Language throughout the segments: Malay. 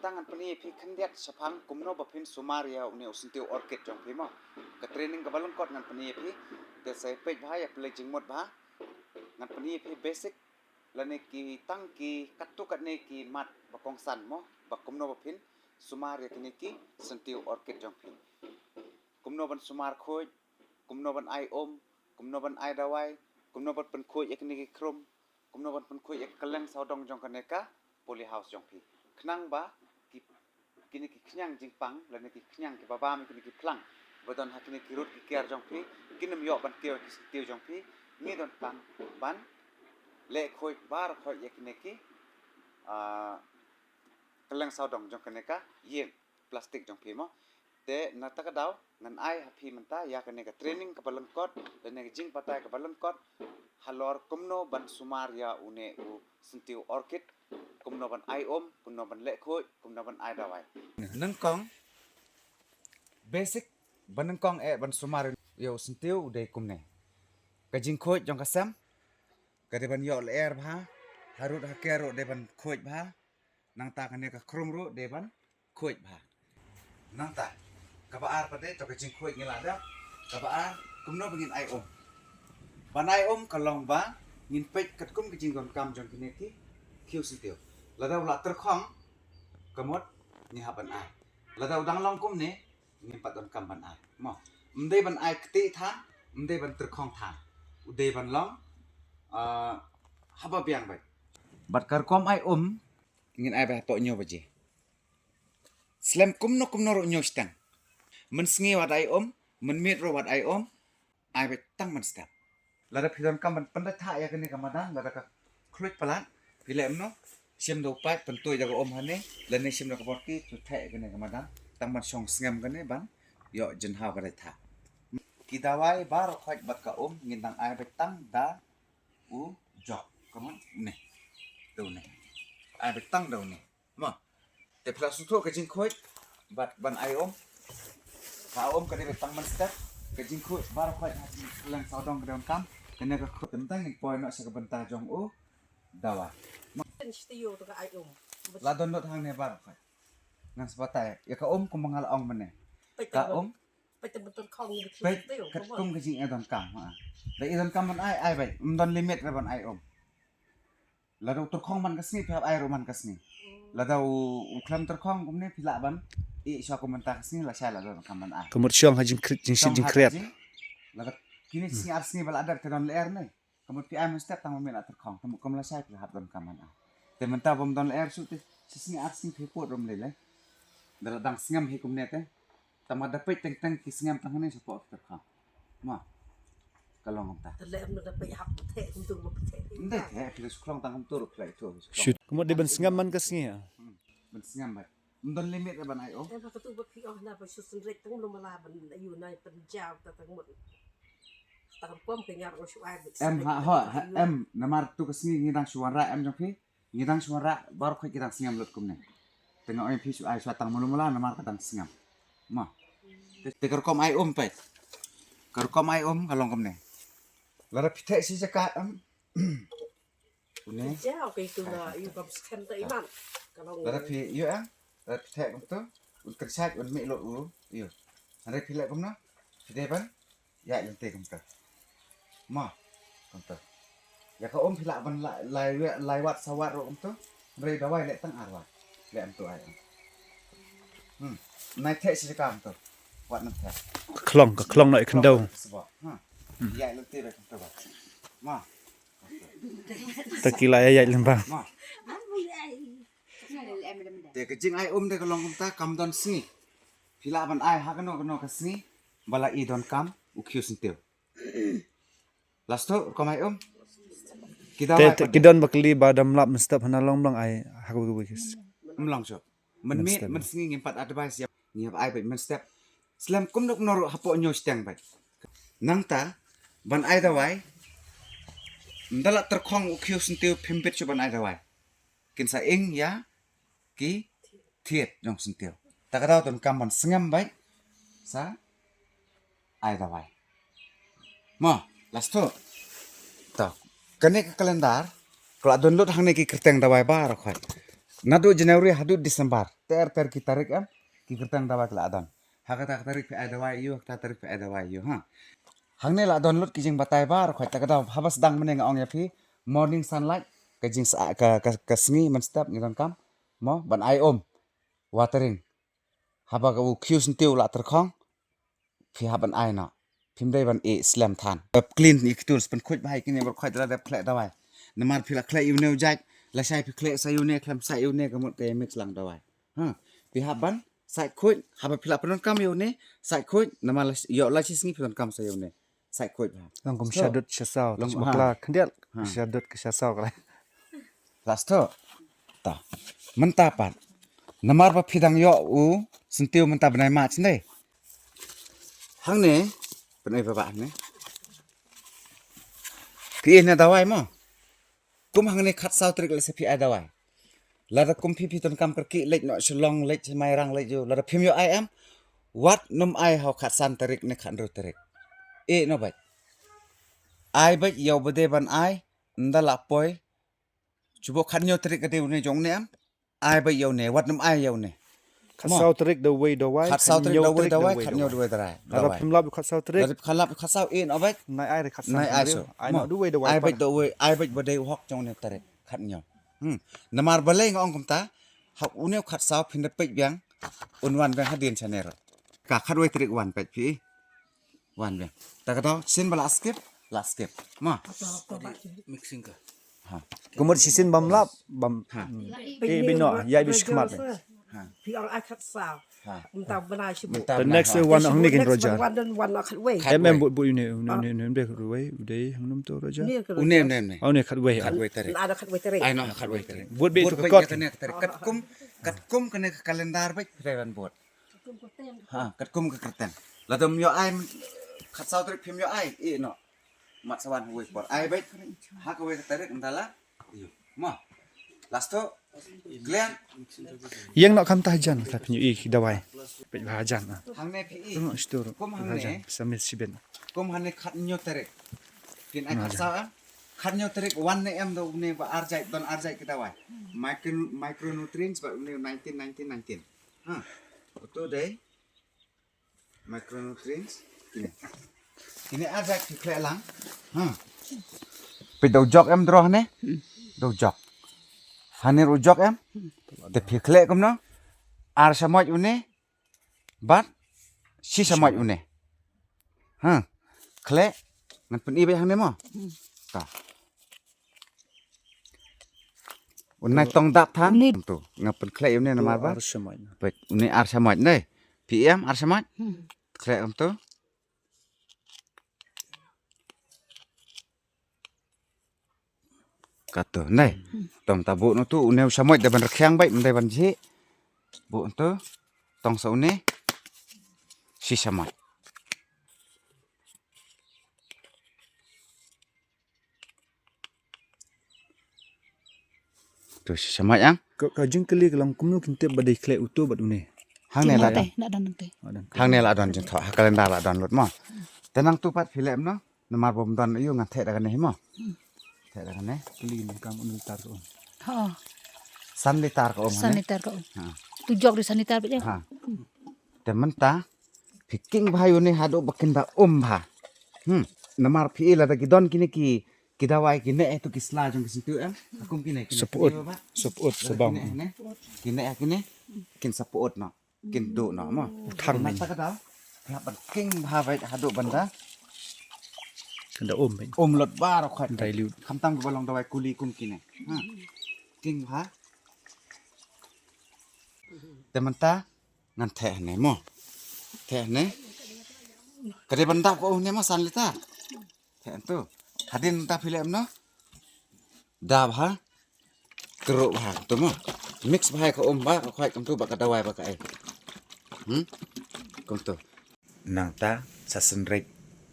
tangan peni phi khandiat saphang kumno baphin sumaria une usintiu orchid jong phi mo ka training ka balon kot ngan peni phi te sai pej bha ya play jingmot bha ngan peni phi basic lane ki tang ki katu kat ne ki mat bakong san mo bakumno baphin sumaria kini ki sintiu orchid jong phi kumno ban sumar khoj kumno ban ai om kumno ban ai dawai kumno ban pen khoj ekni ki krum kumno ban pen khoj ek kaleng saudong jong kaneka poly house jong phi khnang ba kini ki knyang jingpang lane ki knyang ki babam kini ki plang bodon hakini ki rut ki kiar jong phi kinim yo ban teo jong phi ni don pang ban le khoj bar khoj ekni ki kaleng saudong jong kaneka yeng plastik jong phi mo te nataka daw ngan ai happy menta ya kaneka training ka balengkot lane jing patai ka balengkot halor kumno ban sumaria une u sintiu orchid kumno ban ai om kumno ban le khoj kumno ban ai dawai nengkong basic banengkong ban sumar yo sintiu de kumne ka jing khoj jong ka sam ka de ban yo ler bha harut hakero de ban khoj bha nang ta kane ka khrum ru de ban khoj bha nang ta ka baar pade to ka jing khoj ngila da ka baar kumno bangin ai om ban ai om ka long ba ngin pej kat kum ka jing gon kam jong kine ki khiu sintiu ladaw la terkhong kamot ni haban ai ladaw dang long kum ne ni paton kam ban ai mo mde ban ai kti tha mde ban terkhong tha ude ban long haba biang bai bat kar kom ai ngin ai ba to nyo baje slam kum no ro nyo stang men sngi wat ai men mit ro wat ai ai ba tang man stap lada phidon kam ban panda tha ya kene kamadang lada ka khluit palat philem no sim do pai pentoi jago hane lane sim do kaporki tu thai kene kamadang tang man song sngam kene ban yo jen ha ba tha ki dawai bar khoj bat ka ngin dang ai ba tang da u jok kamon ne do ne ai ba tang do ne ma te phla su tho ka jing khoj bat ban ai ka ka de tang man step ka jing khoj bar khoj ha lang saudong ka don kam kene ka khot tentang ni poi no sa ka banta jong u dawa Studio to ka ai la don not hang ne bar khoj ngan sebatai ya ka kum mangal ong mane kaไปแต่betul kong ni pe kat kum ka jing edon kam ha da edon kam man ai bai don limit ra ban ai la do tur khong man kasni phap ai roman kasni la da u khlam tur khong kum ne phila ban I sha ko man ta kasni la sha la do kam man ai Kamut syong hajing kreat. La kini sing arsni bal adar te don ler ne kamut pi ai man step tang men tur khong kamut kom la sha phila don kam man ai te man ta bom don ler su te sing arsni phe pot rom le da dang singam he kum ne te tama dapat teng ki singam tang ne support tur khong ma kalong ta แต่แล้วมันไปหับประเทศคุณตัวประเทศ ndai the phila su khlong tang tur khlai to Shoot. Kamut di ban singam man kasni ya. ban singam bai don limit ra ban ai แต่พอตัวพี่อ๋อนะไปชุดสำเร็จทั้งลงมาลาบันอยู่ในเป็นเจ้าแต่ทั้งหมดแต่ก็ป้อมเป็นงานเราช่วย em ha em namar tu kasni ngidang suara em jong phi ngidang suara bar khoi kidang singam lot kum ne tengok em phi su ai suatang mula namar kadang singam ma te kar kom ai pai kar kom ai kalong kum ne lara pithe si jakat une เจ้าไปตัวอยู่กับสแกนตัวมันก็ลอง lara phi yo lara pithe kum to un kersat un me lo yo are phi le kum na phi ban ya lente kum ta ma kum ta ya ka phi la ban lai wat sawat ro kum to re dawai le tang arwat le am to ai nai the si jakam to wat nam the Klong nak ikan daw. sebab ya lente le kum to ba ma Takila ayat lembah. ma te ke jing ai de kalong kum ta kam don sni phila ban ai ha kano ka sni bala I don kam u khyu sintiu lasto kom ai kita Kidon bakli badam lap mestap hana long long ai haku wikis. mlang so men mit men singi ngimpat advice ya ngiap ai bai men step slam kum nok noro hapo nyo stang bai nang ta ban ai dawai ndala terkhong u khyu sintiu phimpet cho ban ai dawai kin sa ing ya ki thiet jong sintiu ta ka daw ton kam ban sngam bai sa ai dawai mo lasto ta kane ka kalendar kalau download hang ne ki kerteng dawai bar khoi Nadu Januari hadu Desember. Ter kita tarik am. Kita tang dawa kela adon. Hakata tarik pe ada wai yu, hakata tarik pe ada wai yu ha. Hang ne la adon lut kijing batai bar khoi ta kada habas dang meneng ong ya pi. Morning sunlight kijing sa ka sngi man step ni kam. Mo ban ai watering. Haba ka u kyus ntiu la terkhong. Phi haban ai na. Phim dai ban e slam than. Clean ni tools pen khoi bai kini bar khoi da khle dawai. Namar phila khle yu ne jai. La sai phi khle sa yu ne klam sa yu ne kamut ke mix lang dawai. Ha. Phi haban sai khoi haba phila penon kam yu ne sai khoi nama yo la chi sngi penon kam sa yu ne. Sai khoi ba. Long kum shadut shasau. Long- Makla kendial. Shadut ke shasau kalai. Lasto. Ta. Mentapat. Namar ba phidang yo u sentiu menta benai ma chin Hang ne benai ba ne. Ki ne dawai mo. Kum hang ne khat sau trik le se phi ai dawai. Lada kum phi ton kam kerki lek no shlong lek mai rang lek jo lada phim yo ai am. Wat num ai hau khat san tarik ne khan ro tarik. E no bai. Ai bai yo bade ban ai ndala poi. Chubo khan yo tarik ade ne jong ne am. Ai bai yo ne wat num ai yo ne. Khasau tarik the way the way. Khat sau tarik dawai dawai khan yo dawai darai. Lada pimlap khasau tarik. Lada khalap khasau e no bai. Nai ai khasau. Nai ai so. Ai no the way the way. Ai bai dawai ai bai bade hok jong ne tarik khat yo. Namar balai ngong kumta hak uneu khat sau phin pe byang unwan bang hadin chanero ka khat wai trik wan pe phi wan bang ta ka do sin bala skip la skip ma mixing ka Kumur sisin bam lap bam. Bino yai bis khmat. Phi orang akat sao. Entah benar sih. The next one hang ni kin roja. One akat way. Bu ne be ruway uday hang num to roja. une ne Au ne khat way. khat wai tarik Ada akat way terik. ai no khat wai tarik Buat be to Buat kot. ne tarik kat kum kene kalendar bai rewan bot ha kat kum ke kerten la dom yo ai khat sau trik phim yo ai e no mat sawan wai bot ai bai hak wai tarik ndala yo ma lasto Glenn Yang nak kam tajan la pinyu ik dawai. Pe hajan. hang ne phi No stur. Kum hang Hajan ne samil siben. kum hane khat nyo tarik pin ai khat sa khat nyo tarik wan ne em do ne ba arjai don arjai kita wai micronutrients ba ne 19 ha to dai micronutrients ini arjai ki khle lang ha pe do jok em dro ne do jok hane ro jok em te phi khle kum no ar samoj une bat si samoj une ha khle ngan pen ibe hang ne mo ta unai tong dap than tu ngapen khle une na mar ba Arsamai. pek une ar samoj ne pm ar samoj khle am tu kato nei tong ta bu no tu une samoj de ban rakhyang bai ndai ban ji bu tu tong sa une si samoj tu si samoj ang Ka jing kali kalang kumnu kinte badai kle utu bad une. hang ne la Nak dan nanti. hang ne la don jin tho kalendar la don lot mo tenang tu pat philem no namar bom don yu ngan the da kan ne mo the da kan ne Kali ni kam unu tar ko. Ha, san li tar ko om ne sanitar kau. Ha. Tu jog di sanitar betul. ha te menta piking bhayu ne hado bakin ba bha namar phi la da ki don kini ki kidawai kine tu kisla jong kisintu em akum kine Saput. Saput sabang. kine kine kin saput no kin do no mo Thang man ni. ta ka da ya ban king bha vai hado banda Kanda ben. lot ba ro khat Dai liu. kham tam ko long dawai kuli kum kine ha king bha te manta ngan the ne mo the ne kade banda ko ne ma san lita the tu hadin ta film no da bha kro bha tu mo mix bhai ko ba ko khai kam tu ba ka dawai ba ka ai kom tu nang ta sa sen rek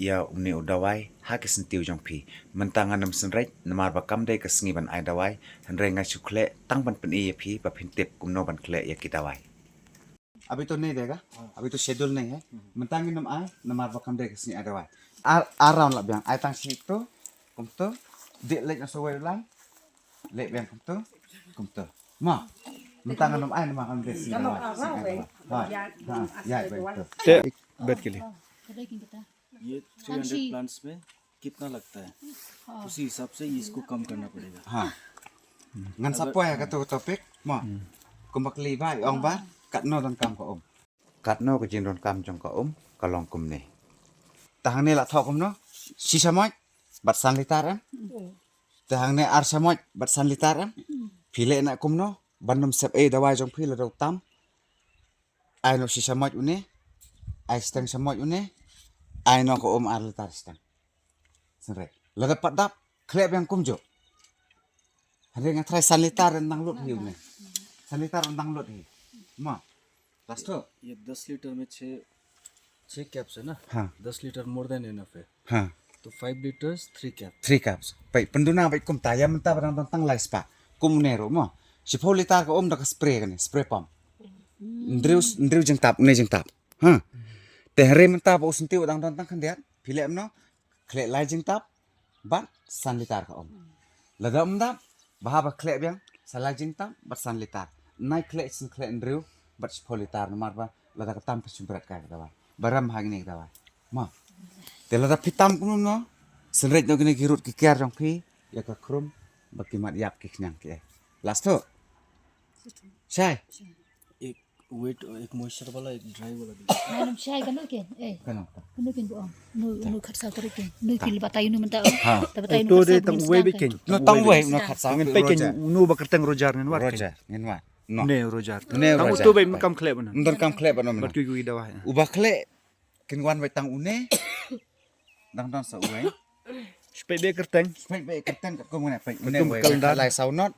ya umni udawai ha ke sentiu jong phi mentangan nam sen rek namar ba kam dai ka sngi ban ai dawai han re ngai chukle tang ban pen e phi ba phin tep kum no ban khle ya ki dawai अभी तो नहीं देगा अभी तो शेड्यूल नहीं है mentangin nam ai namar ba kam dai ka sngi ai dawai around la biang ai tang si tu kum tu dik lek na so wai lang lek biang kum tu ma mentang nom ai nama am desi Kalau orang weh, ya ya asal baik itu te bet ke लिए Kadai kin kita. ये 300 प्लांट्स में कितना लगता है उसी हिसाब से इसको कम करना पड़ेगा ha ngan sapo ya kata topik mo kumbak li bai ong ba kat no don kam ko kat no ko jin don kam jong ko kalong kum ni tahang ni la thok kum no sisa moj bat san litar am tahang ni ar samoj bat san litar am phile na kum no banum sep e dawai jong phile do tam ai no sisa moj une ai stang samoj une ai no ko ar litar stang sere la dapat dap klep yang kum jo hari ngatrai san litar nang lut hiu ne san litar nang lut hi ma last to ये 10 लीटर में 6 कैप्स है ना हाँ 10 litre more than enough है ha तो 5 लीटर्स 3 कैप 3 cups pai penduna pai kum taya menta barang tang lai spa kum nero mo 10 litar ko dak spray kan spray pump ndriu jeng tap ne jeng tap ha te hari menta ba usinti udang tang kan dia phile no khle lai jeng tap bat san litar ka lada dap bahaba khle biang salai jeng tap bat san litar nai khle sin khle ndriu bat 10 litar nomar ba lada ka tam pesumberat ka dawa baram hagini dawa ma te lada pitam kuno no senret no gini kirut ki kiar jong phi ya ka krum baki mat yap ki knyang ki last to sai एक वेट एक मॉइस्चर वाला एक ड्राई वाला दीजिए Nanam syai kan kin. kana Kanu kin buang. Nu khat sa tarik kin. Nu kin batai nu menta. Ha. Batai to de tang we bikin no tang we no khat sa ngin pe kin nu ba kerteng rojar ngin war roger ngin wa no ne rojar Ne tang rojar. to be kam klep na ndon kam khle ba no bat ki gui dawa uba khle kin wan bai tang une dang dang sa uai spe be kerteng pai bai kertan kat kum ne pai une Kum we kaldan. khat lai sau not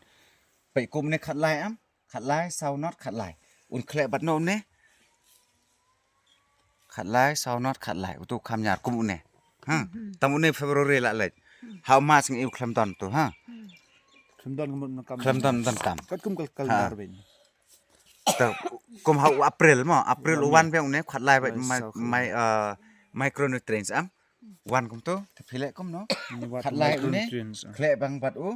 pai kum ne khat lai am khat lai sau not khat lai un khle bat no ne khat lai sau not khat lai utu kham nyar kum une ha tam une february la lek how much ngi khlam ton tu ha kham don kam khlam ton don kam kat kum kal Ha. dar be ta kum hau april mo april wan pe une khat lai bai Mai sau kham. mai micronutrients am wan kum to te phile kum no khat lai une khle bang bat u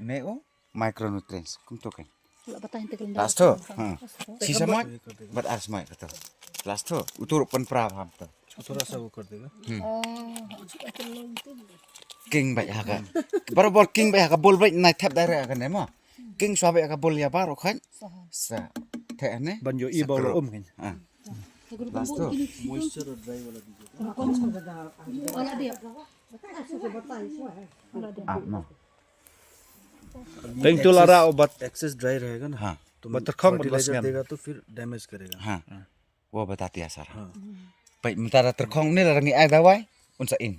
ne u micronutrients kum to kan Pula batai te kelenda. last to si samoi bat ars mai kata last to utur pen pra ham to थोड़ा सा वो कर देगा king bai ha ka barabor king bai ha ka bol bai nai thap dai ra ka ne mo king swa bai ka bol ya baro khan sa the ne ban yo i ba lo kin ah last to moisture और ड्राई वाला दीजिए Ola dia. ah no teng tu lara obat excess dry रहेगा ना हाँ तो बटर कम फर्टिलाइजर बदला देगा तो फिर डैमेज करेगा ha wo batati asar हाँ pai mentara terkhong ne la rangi ai dawai un sa in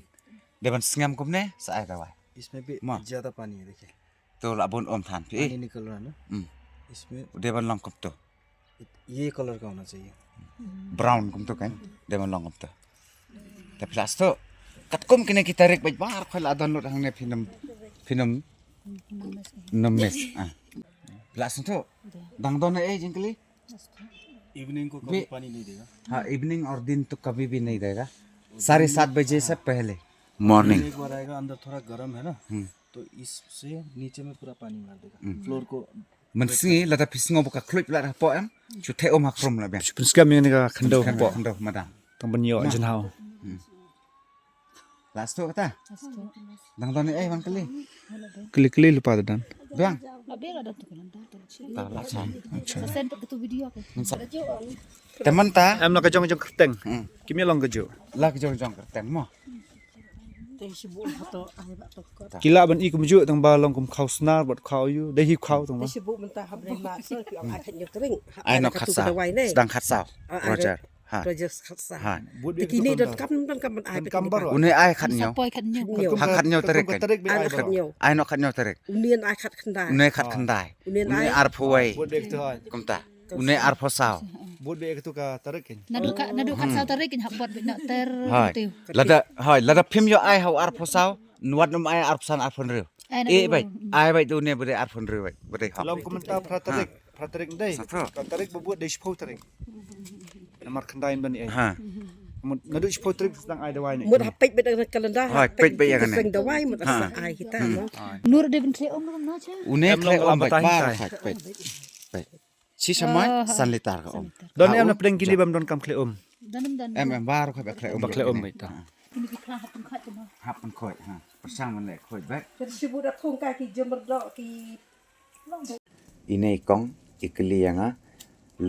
deban sngam kum ne sa ai dawai इसमें भी माँ। ज्यादा पानी है देखिए to la bon om than पानी phi निकल रहा है ना इसमें deban long kum to ये कलर का होना चाहिए brown kum to kan deban long kum to ta plus to kat kum kene kita rek bai bar khol adon lot hang ne phinam names ah plus to dang don e jingkli evening को कभी पानी नहीं देगा हाँ इवनिंग और दिन तो कभी भी नहीं देगा 7:30 बजे से पहले मॉर्निंग एक बार आएगा अंदर थोड़ा गर्म है ना तो इससे नीचे में पूरा पानी मार देगा फ्लोर को mensingi lada pisngo buka klip la po am chu the om hakrom la bem pun skam yang ni ka khando po ndo madam tang ban yo jen hao last to kata dang don e bang kali kli kli lupa dan bang Labela dah tu kelenda. ta la chan Sa send ke tu video ke. teman ta am na ka jong jong kerteng Hmm. kimi long ka jo la jong jong kerteng mo Teh sibuk atau ai bak tok. kila ban i kum jo tang ba long kum khau snar bat khau yu dei hi khau tang ba Teh sibuk mentah habis mak so ki ai khat nyok tering. ai no khat sa sedang khat sa roger ha Roger khat sa. ha Kini dan kam man ai kam bar une ai khat nyo Poi khat nyo. ha khat nyo terek kan tarik be ai ai khat nyo. ai no khat nyo terek Unian ai khat khandai. une khat khandai Unen une ai. ar phoi bot be tu hai kum ta une ar pho sao bot be tu ka tarik kin Nadu khat sa tarik kin hak bot bina ter. hai lada phim yo ai hau ar pho sao nuat num ai ar psan ar phon reu e bai ai bai tu ne bude ar phon reu bai bude ha long kum ta pra tarik dei Satu. ka tarik bo bot dei spau tarik namar khandai ban ai ha nadu spau tarik sedang ai dawai ni Mut hapik bet dengan kalenda. Hai, pek bet yang kena. Sing dawai mut asa ai kita no. Nur de ben tre om no cha. une Em kle long om bai lambat bar tai. khat bai bai chi samai san litar ka om Don em na pring kini bam don kam kle Danem dan. em bar ka ba khle om Ba kle om bai ta. Ini kita hapun khat no. hap man khoi ha persang man le khoi ba Jadi sibuk dah thong kaki jember dok ki inei kong iklianga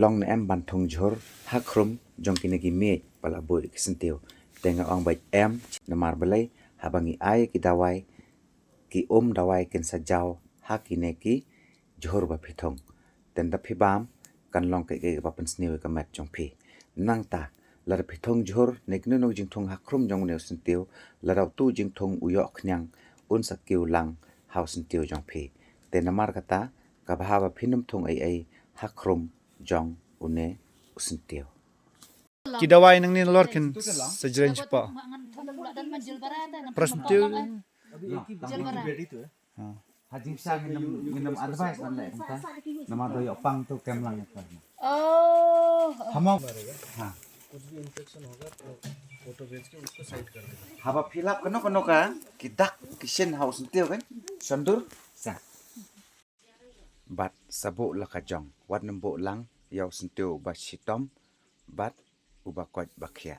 long na em ban thong jhor hakrum jong kine ki me pala boy kisenteu tenga ong bai em namar belai habangi ai ki dawai ki dawai ken sajau hakine ki jhor ba phithong ten da phibam kan long ke ba pen snewe ka mat jong phi nang ta lar phithong jhor neknu no jing thong hakrum jong ne senteu larau tu jing thong uyo khnyang un sakiu lang haus senteu jong phi te namar kata ka bhaba phinum thong ai hakrum jong une usenteu Ki dawai nang ni lor ken sajren pa. Mangan thong pula dan manjil barata. Prastiu अभी एक ही बेटी तो है hajing sa minum advice man le ta nama do opang tu kem lang pa Oh. hamong ha कुछ भी इन्फेक्शन होगा तो फोटो भेज के उसको साइड कर देना haba philap kano ka kidak kisen haus senteu kan sandur sa bat sabu lakajong wat nembo lang yaw senteu ba sitom bat uba kwat bakhia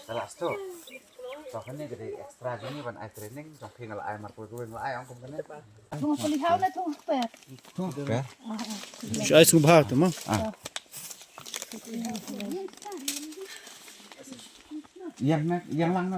salah sto so kan ni gede extra gini ban ai training jong pingal ai mar pul ruin ai ong kum kan Thong pelihau na thong pet. pe Shai su bha tu ma. yang lang na